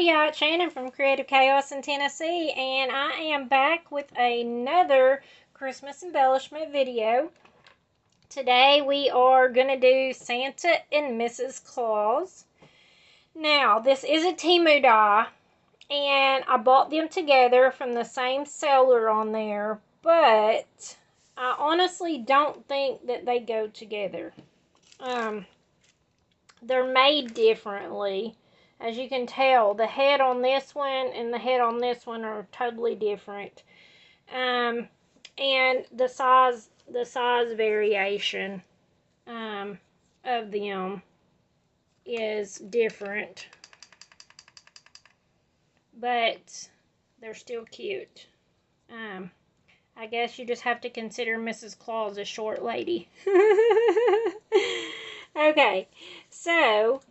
everybody, it's Shannon from Creative Chaos in Tennessee, and I am back with another Christmas embellishment video. Today we are going to do Santa and Mrs. Claus. Now, this is a temu die, and I bought them together from the same seller on there, but I honestly don't think that they go together. They're made differently. As you can tell, the head on this one and the head on this one are totally different. And the size variation of them is different. But they're still cute. I guess you just have to consider Mrs. Claus a short lady. Okay, so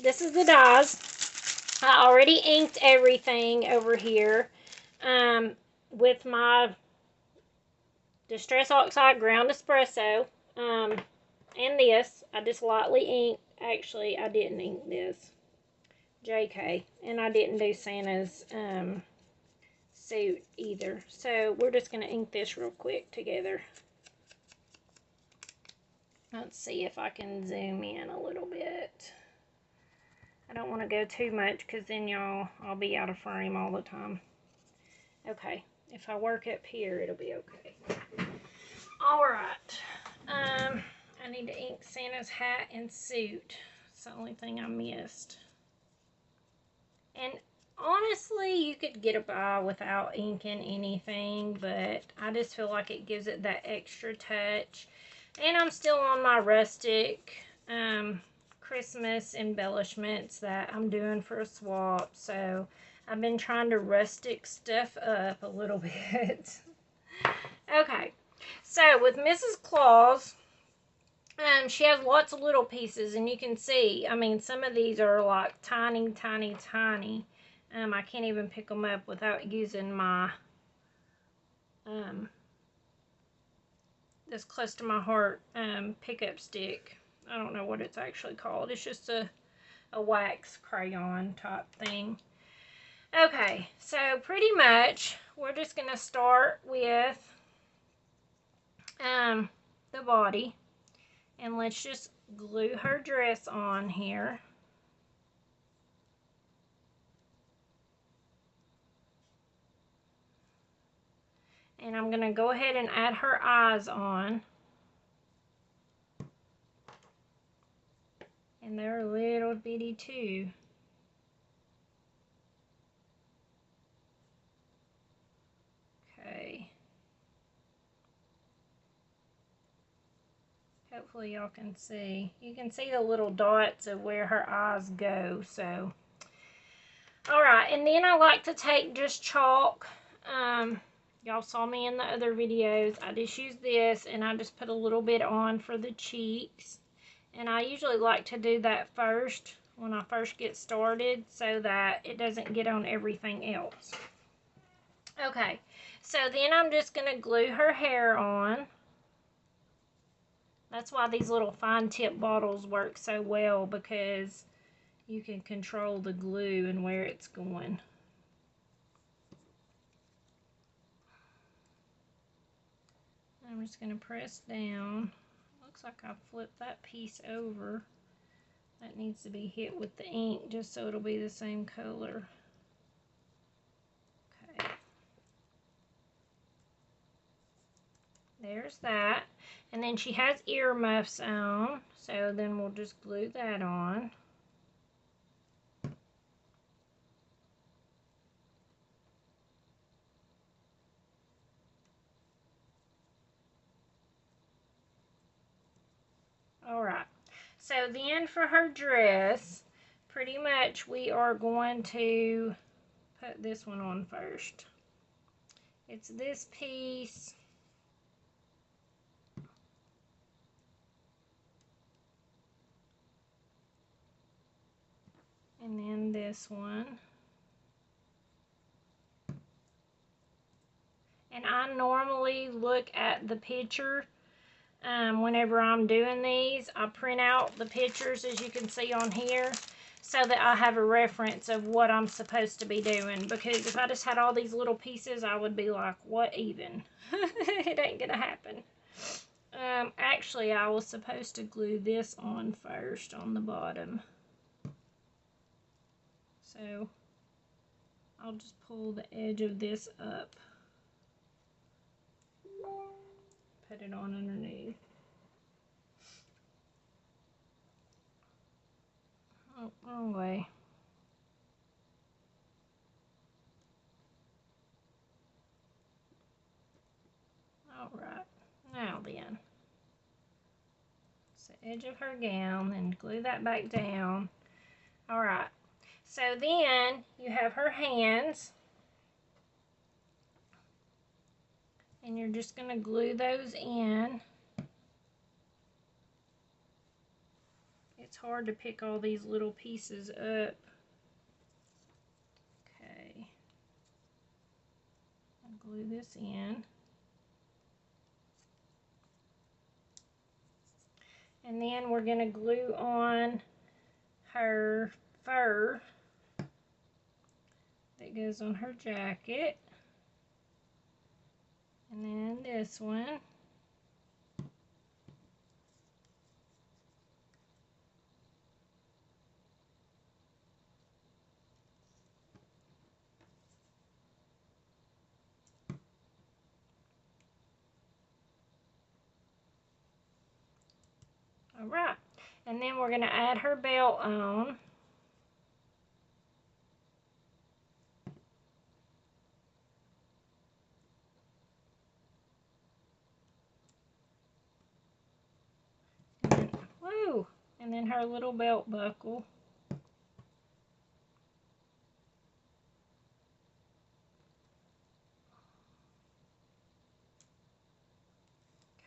this is the dies. I already inked everything over here with my Distress Oxide Ground Espresso. And this, I just lightly inked. Actually, I didn't ink this. JK. And I didn't do Santa's suit either. So we're just going to ink this real quick together. Let's see if I can zoom in a little bit. I don't want to go too much because then I'll be out of frame all the time. Okay, if I work up here, it'll be okay. Alright, I need to ink Santa's hat and suit. It's the only thing I missed. And honestly, you could get by without inking anything, but I just feel like it gives it that extra touch. And I'm still on my rustic Christmas embellishments that I'm doing for a swap. So I've been trying to rustic stuff up a little bit. Okay, so with Mrs. Claus, she has lots of little pieces. And you can see, I mean, some of these are like tiny, tiny, tiny. I can't even pick them up without using my... this close to my heart pickup stick. I don't know what it's actually called. It's just a wax crayon type thing. Okay, so pretty much we're just going to start with the body. And let's just glue her dress on here. And I'm going to go ahead and add her eyes on. And they're little bitty too. Okay. Hopefully y'all can see. You can see the little dots of where her eyes go. So, alright. And then I like to take just chalk. Y'all saw me in the other videos. I just use this and I just put a little bit on for the cheeks. And I usually like to do that first when I first get started so that it doesn't get on everything else. Okay, so then I'm just going to glue her hair on. That's why these little fine tip bottles work so well, because you can control the glue and where it's going. I'm just going to press down. Looks like I flipped that piece over. That needs to be hit with the ink just so it'll be the same color. Okay. There's that. And then she has earmuffs on, so then we'll just glue that on. Alright, so then for her dress, pretty much we are going to put this one on first. It's this piece. And then this one. And I normally look at the picture whenever I'm doing these. I print out the pictures, as you can see on here, so that I have a reference of what I'm supposed to be doing. Because if I just had all these little pieces, I would be like, what even? It ain't gonna happen. Actually, I was supposed to glue this on first on the bottom. So I'll just pull the edge of this up. Put it on underneath. Oh, wrong way. Alright, now then. It's the edge of her gown, and glue that back down. Alright, so then you have her hands. And you're just going to glue those in. It's hard to pick all these little pieces up. Okay. I'll glue this in. And then we're going to glue on her fur that goes on her jacket. And then this one. Alright, and then we're going to add her belt on. Woo! And then her little belt buckle.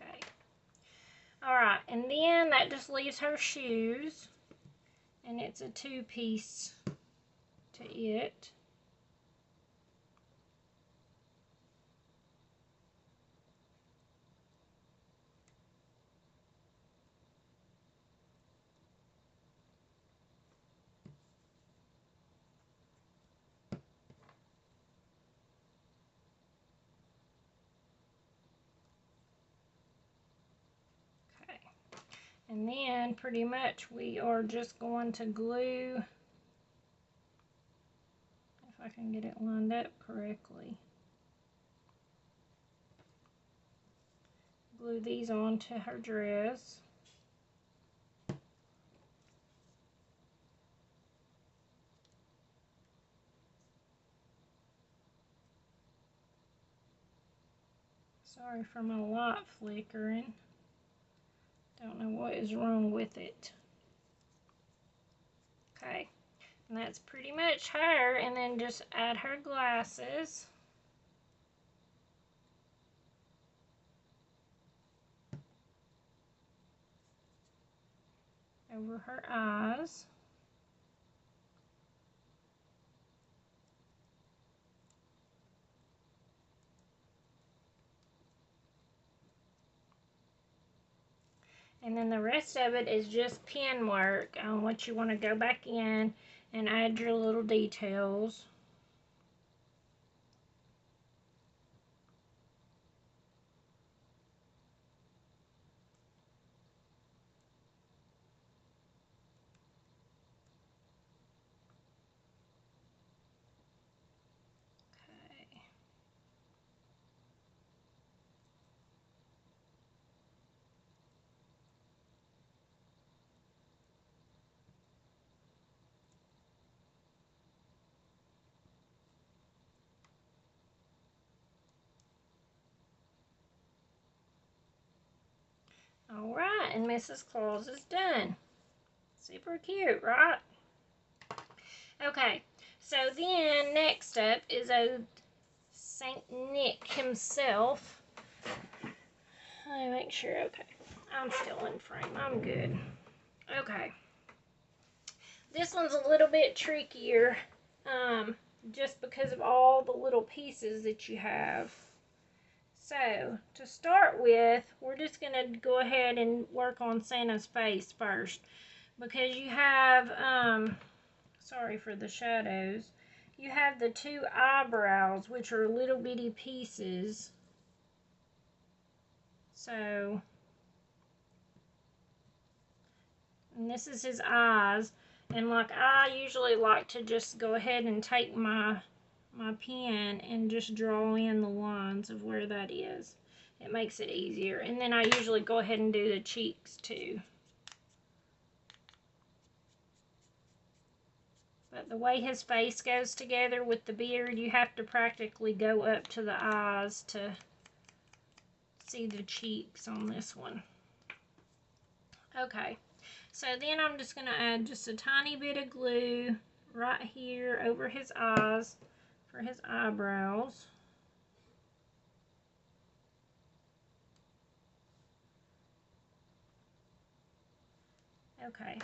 Okay. Alright, and then that just leaves her shoes. And it's a two-piece to it. And then pretty much we are just going to glue, if I can get it lined up correctly, glue these onto her dress. Sorry for my light flickering. Don't know what is wrong with it. Okay, and that's pretty much her, and then just add her glasses. Over her eyes. And then the rest of it is just pen work on what you want to go back in and add your little details. Okay. Alright, and Mrs. Claus is done. Super cute, right? Okay, so then next up is old Saint Nick himself. Let me make sure, okay. I'm still in frame, I'm good. Okay. This one's a little bit trickier, just because of all the little pieces that you have. So, to start with, we're just going to go ahead and work on Santa's face first. Because you have, sorry for the shadows, you have the two eyebrows, which are little bitty pieces. So, and this is his eyes. And like, I usually like to just go ahead and take my pen and just draw in the lines of where that is. It makes it easier. And then I usually go ahead and do the cheeks too. But the way his face goes together with the beard, you have to practically go up to the eyes to see the cheeks on this one. Okay, so then I'm just going to add just a tiny bit of glue right here over his eyes for his eyebrows. Okay,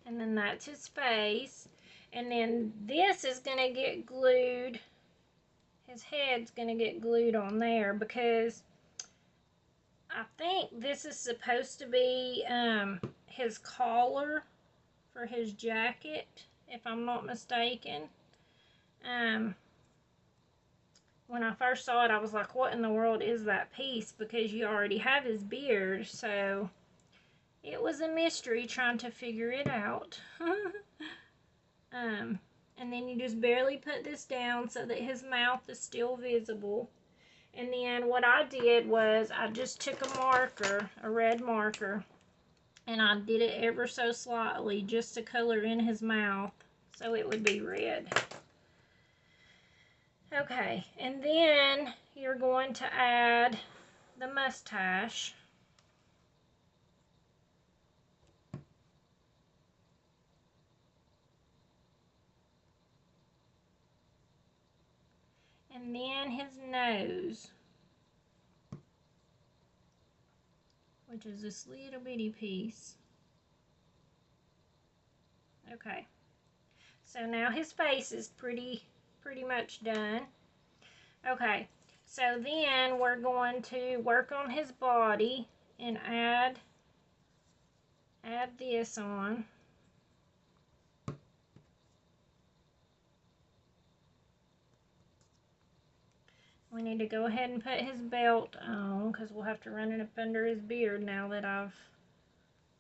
and then that's his face. And then this is going to get glued, his head's going to get glued on there because I think this is supposed to be his collar for his jacket, if I'm not mistaken. When I first saw it, I was like, what in the world is that piece? Because you already have his beard, so it was a mystery trying to figure it out. And then you just barely put this down so that his mouth is still visible. And then what I did was I just took a marker, a red marker, and I did it ever so slightly just to color in his mouth so it would be red. Okay, and then you're going to add the mustache. And then his nose, which is this little bitty piece. Okay, so now his face is pretty much done. Okay, so then we're going to work on his body and add this on. We need to go ahead and put his belt on because we'll have to run it up under his beard now that I've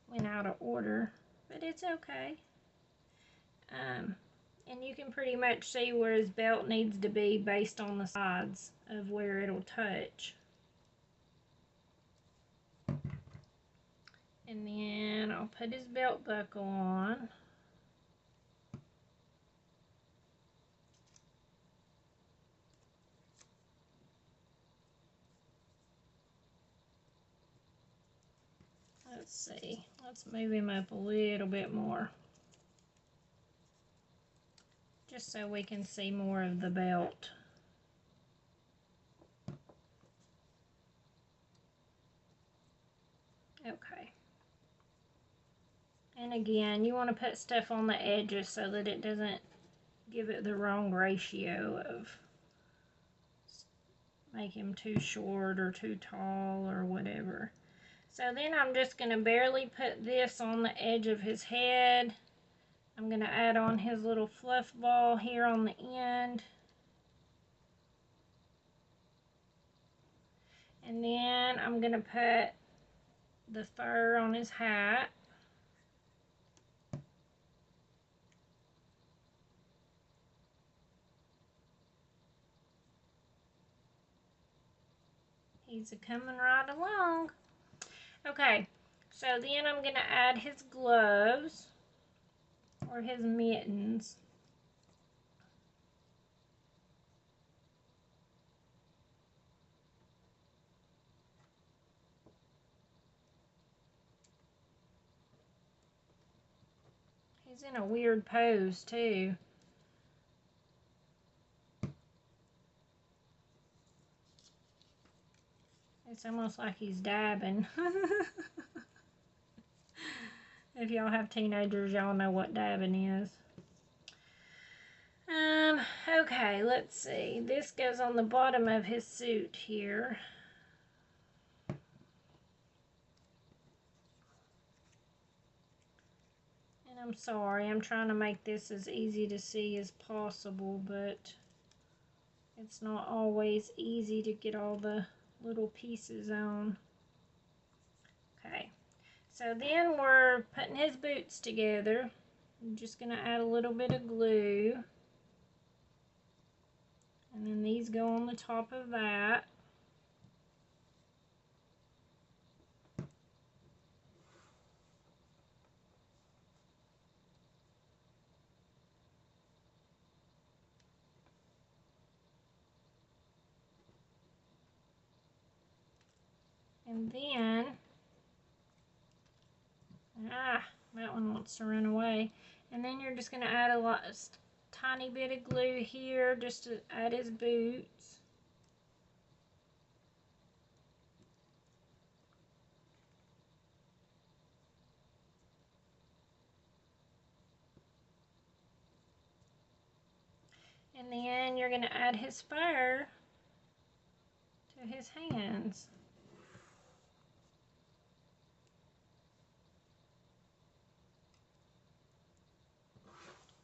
went out of order, but it's okay. And you can pretty much see where his belt needs to be based on the sides of where it'll touch. And then I'll put his belt buckle on. Let's see, let's move him up a little bit more, just so we can see more of the belt. Okay. And again, you want to put stuff on the edges so that it doesn't give it the wrong ratio of make him too short or too tall or whatever. So then I'm just going to barely put this on the edge of his head. I'm going to add on his little fluff ball here on the end. And then I'm going to put the fur on his hat. He's coming right along. Okay, so then I'm going to add his gloves or his mittens. He's in a weird pose too. It's almost like he's dabbing. If y'all have teenagers, y'all know what dabbing is. Okay, let's see. This goes on the bottom of his suit here. And I'm I'm sorry, I'm trying to make this as easy to see as possible, but it's not always easy to get all the little pieces on. Okay, so then we're putting his boots together. I'm just going to add a little bit of glue. And then these go on the top of that. And then, that one wants to run away. And then you're just going to add a tiny bit of glue here just to add his boots. And then you're going to add his fur to his hands.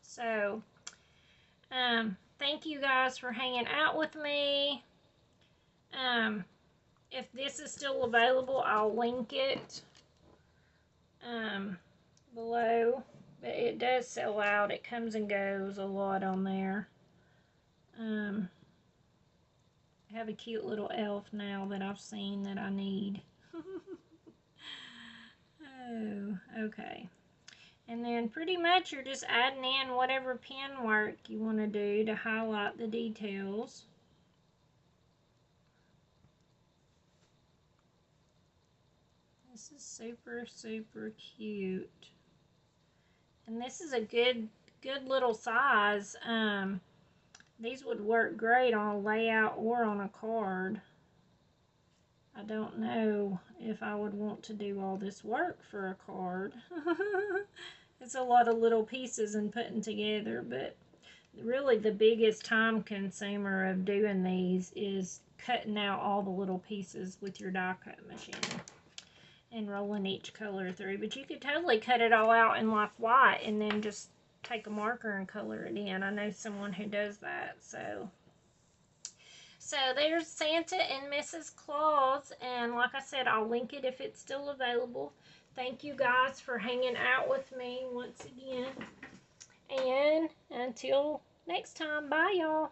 So, thank you guys for hanging out with me. If this is still available, I'll link it below. But it does sell out. It comes and goes a lot on there. I have a cute little elf now that I've seen that I need. Oh, okay. And then pretty much you're just adding in whatever pen work you want to do to highlight the details. This is super, super cute. And this is a good little size. These would work great on a layout or on a card. I don't know if I would want to do all this work for a card. It's a lot of little pieces and putting together, but really the biggest time consumer of doing these is cutting out all the little pieces with your die cut machine and rolling each color through. But you could totally cut it all out in like white and then just take a marker and color it in. I know someone who does that. So there's Santa and Mrs. Claus, and like I said, I'll link it if it's still available. Thank you guys for hanging out with me once again, and until next time, bye y'all.